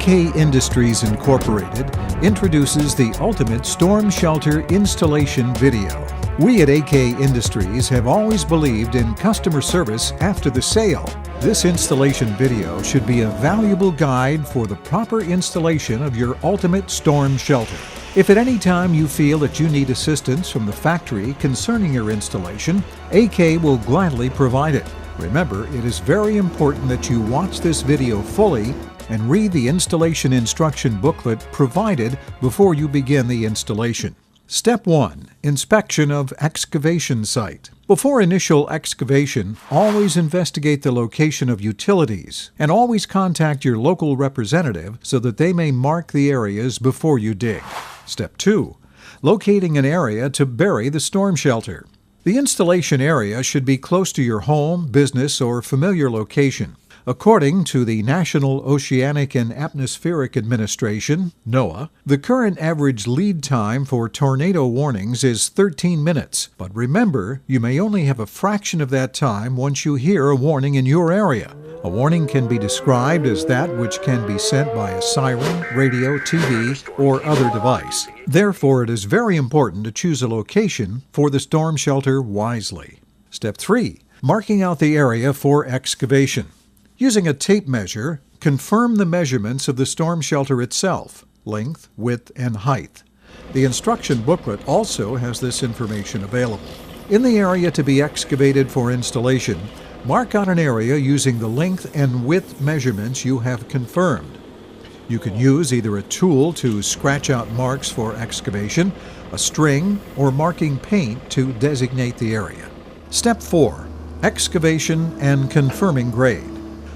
AK Industries Incorporated introduces the ultimate storm shelter installation video. We at AK Industries have always believed in customer service after the sale. This installation video should be a valuable guide for the proper installation of your ultimate storm shelter. If at any time you feel that you need assistance from the factory concerning your installation, AK will gladly provide it. Remember, it is very important that you watch this video fully and read the installation instruction booklet provided before you begin the installation. Step 1. Inspection of excavation site. Before initial excavation, always investigate the location of utilities and always contact your local representative so that they may mark the areas before you dig. Step 2. Locating an area to bury the storm shelter. The installation area should be close to your home, business, or familiar location. According to the National Oceanic and Atmospheric Administration, NOAA, the current average lead time for tornado warnings is 13 minutes. But remember, you may only have a fraction of that time once you hear a warning in your area. A warning can be described as that which can be sent by a siren, radio, TV, or other device. Therefore, it is very important to choose a location for the storm shelter wisely. Step 3. Marking out the area for excavation. Using a tape measure, confirm the measurements of the storm shelter itself, length, width, and height. The instruction booklet also has this information available. In the area to be excavated for installation, mark out an area using the length and width measurements you have confirmed. You can use either a tool to scratch out marks for excavation, a string, or marking paint to designate the area. Step 4. Excavation and confirming grade.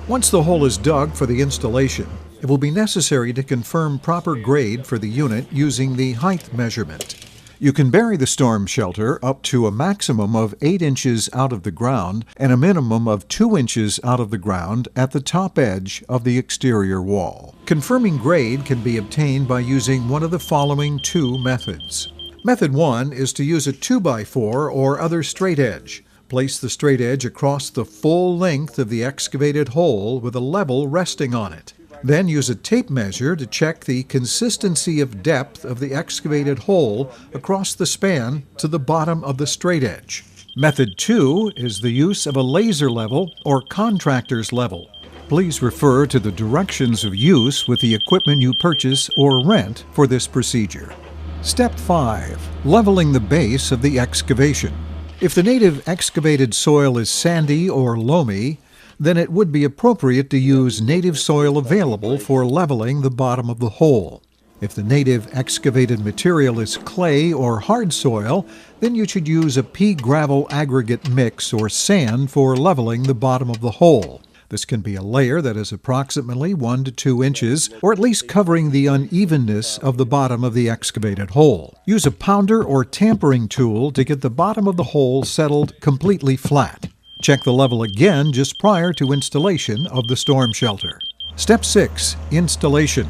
Once the hole is dug for the installation, it will be necessary to confirm proper grade for the unit using the height measurement. You can bury the storm shelter up to a maximum of 8 inches out of the ground and a minimum of 2 inches out of the ground at the top edge of the exterior wall. Confirming grade can be obtained by using one of the following 2 methods. Method 1 is to use a 2x4 or other straight edge. Place the straight edge across the full length of the excavated hole with a level resting on it. Then use a tape measure to check the consistency of depth of the excavated hole across the span to the bottom of the straight edge. Method 2 is the use of a laser level or contractor's level. Please refer to the directions of use with the equipment you purchase or rent for this procedure. Step 5. Leveling the base of the excavation. If the native excavated soil is sandy or loamy, then it would be appropriate to use native soil available for leveling the bottom of the hole. If the native excavated material is clay or hard soil, then you should use a pea gravel aggregate mix or sand for leveling the bottom of the hole. This can be a layer that is approximately 1 to 2 inches, or at least covering the unevenness of the bottom of the excavated hole. Use a pounder or tampering tool to get the bottom of the hole settled completely flat. Check the level again just prior to installation of the storm shelter. Step 6. Installation.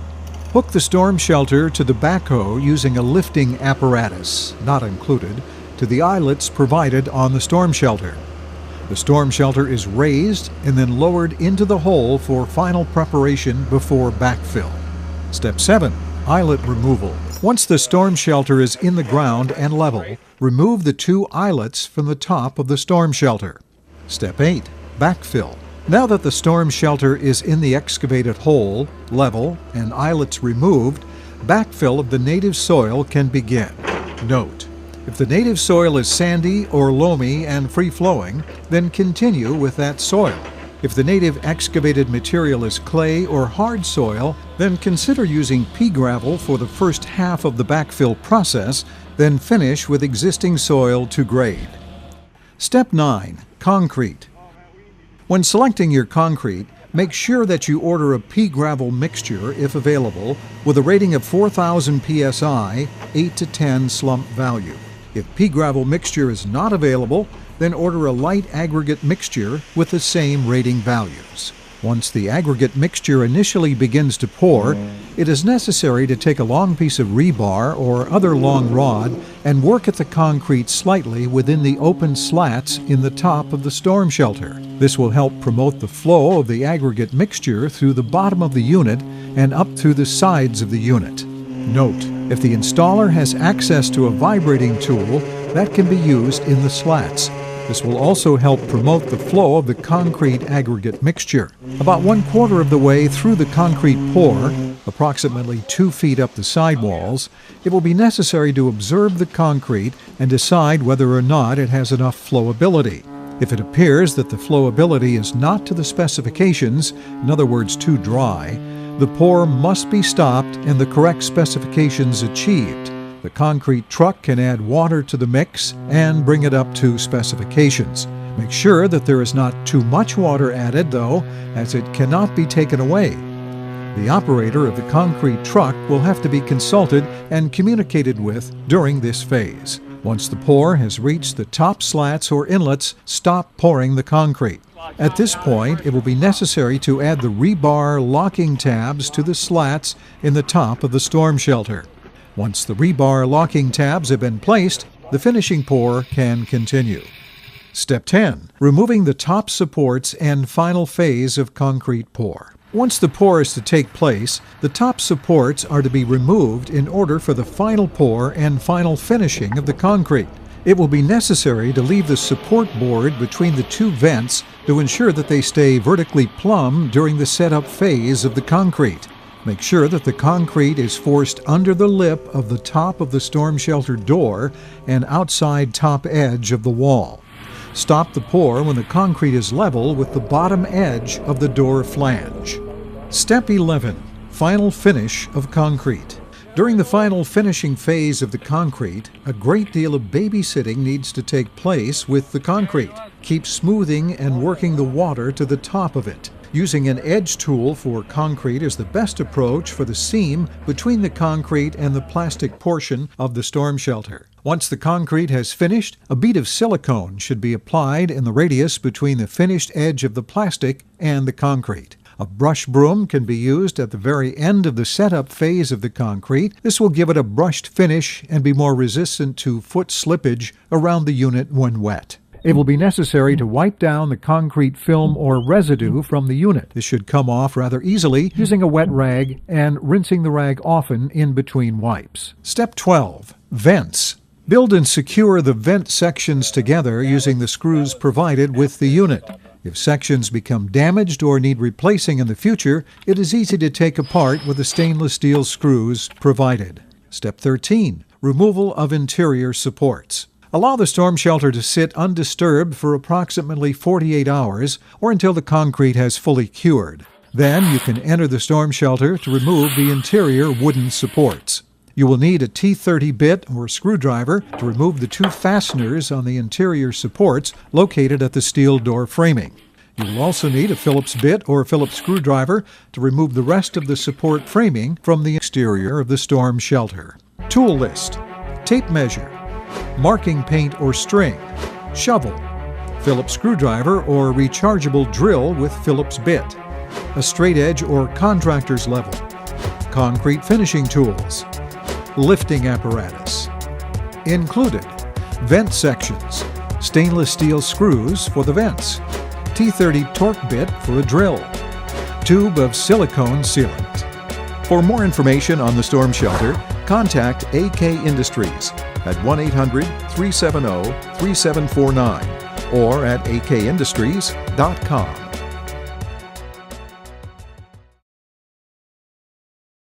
Hook the storm shelter to the backhoe using a lifting apparatus, not included, to the eyelets provided on the storm shelter. The storm shelter is raised and then lowered into the hole for final preparation before backfill. Step 7. Eyelet removal. Once the storm shelter is in the ground and level, remove the 2 eyelets from the top of the storm shelter. Step 8. Backfill. Now that the storm shelter is in the excavated hole, level, and eyelets removed, backfill of the native soil can begin. Note: if the native soil is sandy or loamy and free-flowing, then continue with that soil. If the native excavated material is clay or hard soil, then consider using pea gravel for the first half of the backfill process, then finish with existing soil to grade. Step 9. Concrete. When selecting your concrete, make sure that you order a pea gravel mixture, if available, with a rating of 4,000 psi, 8 to 10 slump value. If pea gravel mixture is not available, then order a light aggregate mixture with the same rating values. Once the aggregate mixture initially begins to pour, it is necessary to take a long piece of rebar or other long rod and work at the concrete slightly within the open slats in the top of the storm shelter. This will help promote the flow of the aggregate mixture through the bottom of the unit and up through the sides of the unit. Note, if the installer has access to a vibrating tool, that can be used in the slats. This will also help promote the flow of the concrete aggregate mixture. About 1/4 of the way through the concrete pour, approximately 2 feet up the sidewalls, it will be necessary to observe the concrete and decide whether or not it has enough flowability. If it appears that the flowability is not to the specifications, in other words too dry, the pour must be stopped and the correct specifications achieved. The concrete truck can add water to the mix and bring it up to specifications. Make sure that there is not too much water added, though, as it cannot be taken away. The operator of the concrete truck will have to be consulted and communicated with during this phase. Once the pour has reached the top slats or inlets, stop pouring the concrete. At this point, it will be necessary to add the rebar locking tabs to the slats in the top of the storm shelter. Once the rebar locking tabs have been placed, the finishing pour can continue. Step 10. Removing the top supports and final phase of concrete pour. Once the pour is to take place, the top supports are to be removed in order for the final pour and final finishing of the concrete. It will be necessary to leave the support board between the two vents to ensure that they stay vertically plumb during the setup phase of the concrete. Make sure that the concrete is forced under the lip of the top of the storm shelter door and outside top edge of the wall. Stop the pour when the concrete is level with the bottom edge of the door flange. Step 11. Final finish of concrete. During the final finishing phase of the concrete, a great deal of babysitting needs to take place with the concrete. Keep smoothing and working the water to the top of it. Using an edge tool for concrete is the best approach for the seam between the concrete and the plastic portion of the storm shelter. Once the concrete has finished, a bead of silicone should be applied in the radius between the finished edge of the plastic and the concrete. A brush broom can be used at the very end of the setup phase of the concrete. This will give it a brushed finish and be more resistant to foot slippage around the unit when wet. It will be necessary to wipe down the concrete film or residue from the unit. This should come off rather easily using a wet rag and rinsing the rag often in between wipes. Step 12. Vents. Build and secure the vent sections together using the screws provided with the unit. If sections become damaged or need replacing in the future, it is easy to take apart with the stainless steel screws provided. Step 13. Removal of interior supports. Allow the storm shelter to sit undisturbed for approximately 48 hours or until the concrete has fully cured. Then you can enter the storm shelter to remove the interior wooden supports. You will need a T30 bit or screwdriver to remove the two fasteners on the interior supports located at the steel door framing. You will also need a Phillips bit or Phillips screwdriver to remove the rest of the support framing from the exterior of the storm shelter. Tool list: tape measure, marking paint or string, shovel, Phillips screwdriver or rechargeable drill with Phillips bit, a straight edge or contractor's level, concrete finishing tools, lifting apparatus. Included: vent sections, stainless steel screws for the vents, T30 torque bit for a drill, tube of silicone sealant. For more information on the storm shelter, contact AK Industries at 1-800-370-3749 or at akindustries.com.